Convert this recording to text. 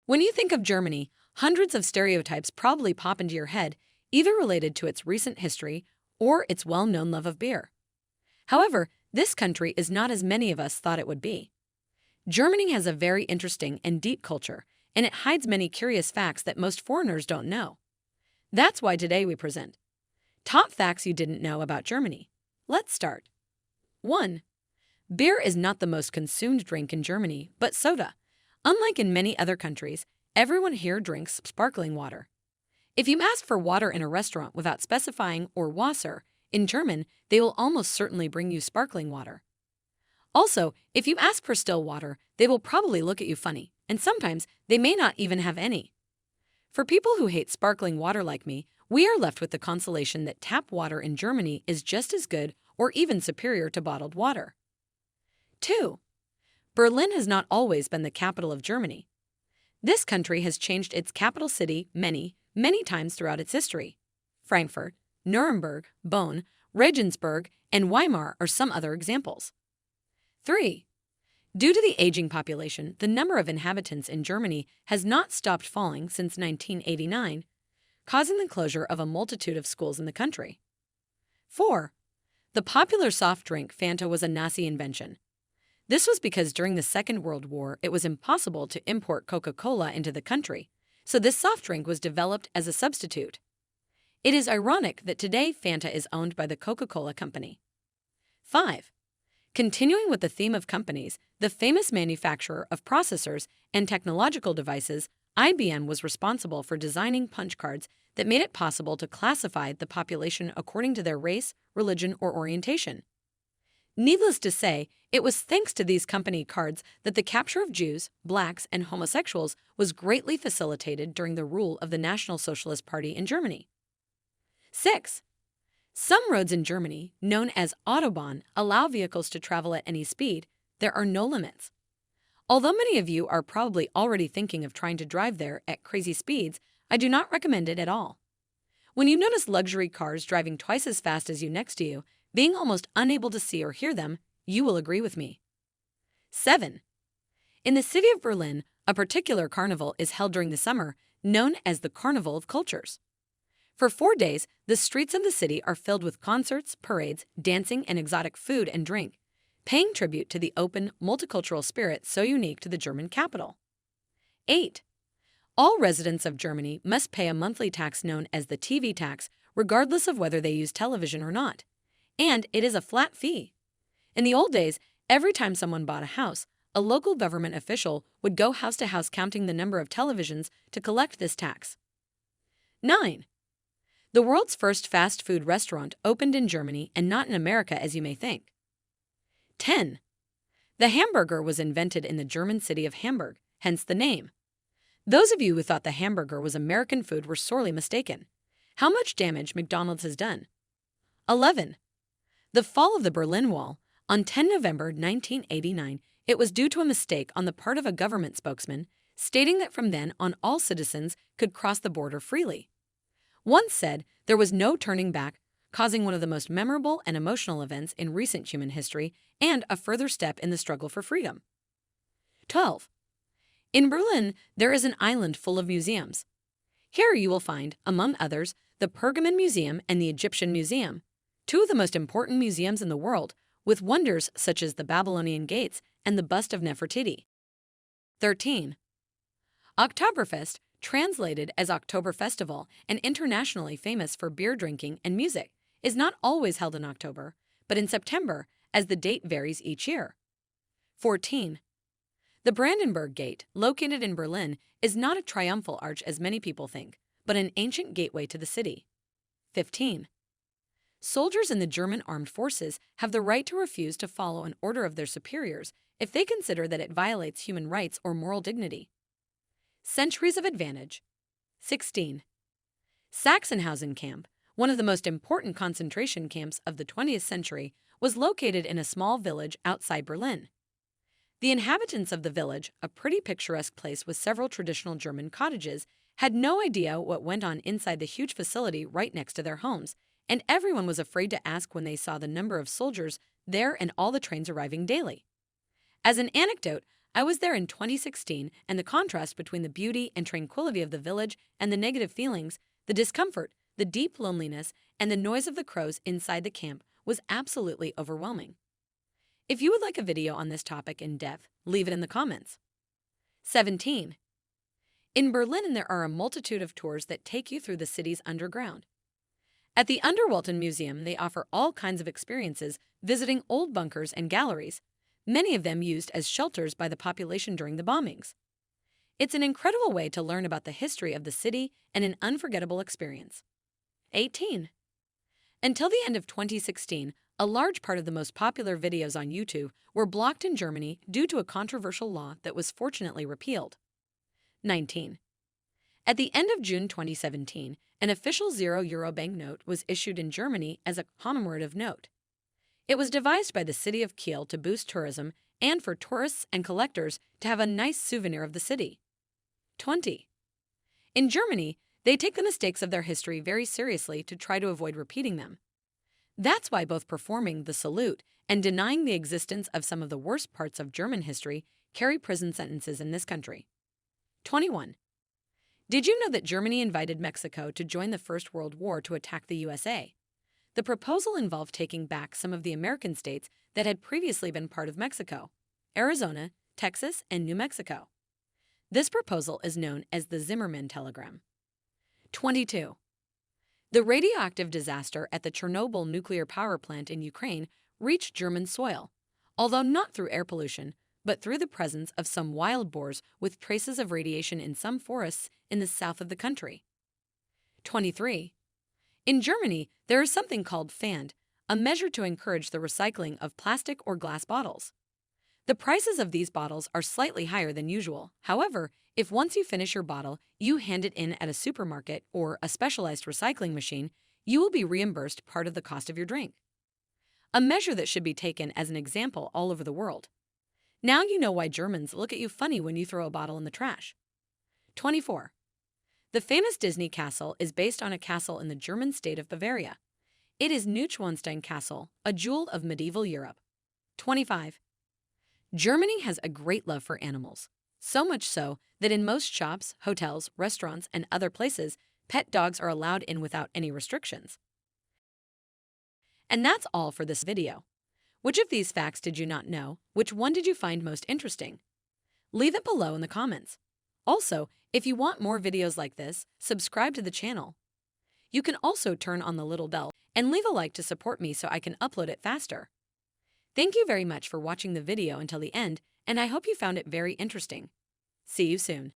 When you think of Germany, hundreds of stereotypes probably pop into your head, either related to its recent history or its well-known love of beer. However, this country is not as many of us thought it would be. Germany has a very interesting and deep culture, and it hides many curious facts that most foreigners don't know. That's why today we present Top Facts You Didn't Know About Germany. Let's start. 1. Beer is not the most consumed drink in Germany, but soda. Unlike in many other countries, everyone here drinks sparkling water. If you ask for water in a restaurant without specifying or Wasser, in German, they will almost certainly bring you sparkling water. Also, if you ask for still water, they will probably look at you funny, and sometimes they may not even have any. For people who hate sparkling water like me, we are left with the consolation that tap water in Germany is just as good or even superior to bottled water. 2. Berlin has not always been the capital of Germany. This country has changed its capital city many times throughout its history. Frankfurt, Nuremberg, Bonn, Regensburg, and Weimar are some other examples. 3. Due to the aging population, the number of inhabitants in Germany has not stopped falling since 1989, causing the closure of a multitude of schools in the country. 4. The popular soft drink Fanta was a Nazi invention. This was because during the Second World War, it was impossible to import Coca-Cola into the country, so this soft drink was developed as a substitute. It is ironic that today Fanta is owned by the Coca-Cola Company. 5. Continuing with the theme of companies, the famous manufacturer of processors and technological devices, IBM was responsible for designing punch cards that made it possible to classify the population according to their race, religion, or orientation. Needless to say, it was thanks to these company cards that the capture of Jews, blacks, and homosexuals was greatly facilitated during the rule of the National Socialist Party in Germany. 6. Some roads in Germany, known as Autobahn, allow vehicles to travel at any speed. There are no limits. Although many of you are probably already thinking of trying to drive there at crazy speeds, I do not recommend it at all. When you notice luxury cars driving twice as fast as you next to you, being almost unable to see or hear them, you will agree with me. 7. In the city of Berlin, a particular carnival is held during the summer, known as the Carnival of Cultures. For 4 days, the streets of the city are filled with concerts, parades, dancing, and exotic food and drink, paying tribute to the open, multicultural spirit so unique to the German capital. 8. All residents of Germany must pay a monthly tax known as the TV tax, regardless of whether they use television or not. And it is a flat fee. In the old days, every time someone bought a house, a local government official would go house to house counting the number of televisions to collect this tax. 9. The world's first fast food restaurant opened in Germany and not in America as you may think. 10. The hamburger was invented in the German city of Hamburg, hence the name. Those of you who thought the hamburger was American food were sorely mistaken. How much damage McDonald's has done. 11. The fall of the Berlin Wall, on 10 November 1989, it was due to a mistake on the part of a government spokesman, stating that from then on all citizens could cross the border freely. Once said, there was no turning back, causing one of the most memorable and emotional events in recent human history and a further step in the struggle for freedom. 12. In Berlin, there is an island full of museums. Here you will find, among others, the Pergamon Museum and the Egyptian Museum, two of the most important museums in the world, with wonders such as the Babylonian gates and the bust of Nefertiti. 13. Oktoberfest, translated as October Festival and internationally famous for beer drinking and music, is not always held in October, but in September, as the date varies each year. 14. The Brandenburg Gate, located in Berlin, is not a triumphal arch as many people think, but an ancient gateway to the city. 15. Soldiers in the German armed forces have the right to refuse to follow an order of their superiors if they consider that it violates human rights or moral dignity. Centuries of advantage. 16. Sachsenhausen camp, one of the most important concentration camps of the 20th century, was located in a small village outside Berlin. The inhabitants of the village, a pretty picturesque place with several traditional German cottages, had no idea what went on inside the huge facility right next to their homes, and everyone was afraid to ask when they saw the number of soldiers there and all the trains arriving daily. As an anecdote, I was there in 2016, and the contrast between the beauty and tranquility of the village and the negative feelings, the discomfort, the deep loneliness, and the noise of the crows inside the camp was absolutely overwhelming. If you would like a video on this topic in depth, leave it in the comments. 17. In Berlin, there are a multitude of tours that take you through the city's underground. At the Unterwalden Museum, they offer all kinds of experiences visiting old bunkers and galleries, many of them used as shelters by the population during the bombings. It's an incredible way to learn about the history of the city and an unforgettable experience. 18. Until the end of 2016, a large part of the most popular videos on YouTube were blocked in Germany due to a controversial law that was fortunately repealed. 19. At the end of June 2017, an official €0 banknote was issued in Germany as a commemorative note. It was devised by the city of Kiel to boost tourism and for tourists and collectors to have a nice souvenir of the city. 20. In Germany, they take the mistakes of their history very seriously to try to avoid repeating them. That's why both performing the salute and denying the existence of some of the worst parts of German history carry prison sentences in this country. 21. Did you know that Germany invited Mexico to join the First World War to attack the USA? The proposal involved taking back some of the American states that had previously been part of Mexico: Arizona, Texas, and New Mexico. This proposal is known as the Zimmermann Telegram. 22. The radioactive disaster at the Chernobyl nuclear power plant in Ukraine reached German soil, although not through air pollution, but through the presence of some wild boars with traces of radiation in some forests in the south of the country. 23. In Germany, there is something called Pfand, a measure to encourage the recycling of plastic or glass bottles. The prices of these bottles are slightly higher than usual. However, if once you finish your bottle, you hand it in at a supermarket or a specialized recycling machine, you will be reimbursed part of the cost of your drink. A measure that should be taken as an example all over the world. Now you know why Germans look at you funny when you throw a bottle in the trash. 24. The famous Disney castle is based on a castle in the German state of Bavaria. It is Neuschwanstein Castle, a jewel of medieval Europe. 25. Germany has a great love for animals, so much so that in most shops, hotels, restaurants, and other places, pet dogs are allowed in without any restrictions. And that's all for this video. Which of these facts did you not know? Which one did you find most interesting? Leave it below in the comments. Also, if you want more videos like this, subscribe to the channel. You can also turn on the little bell and leave a like to support me so I can upload it faster. Thank you very much for watching the video until the end, and I hope you found it very interesting. See you soon.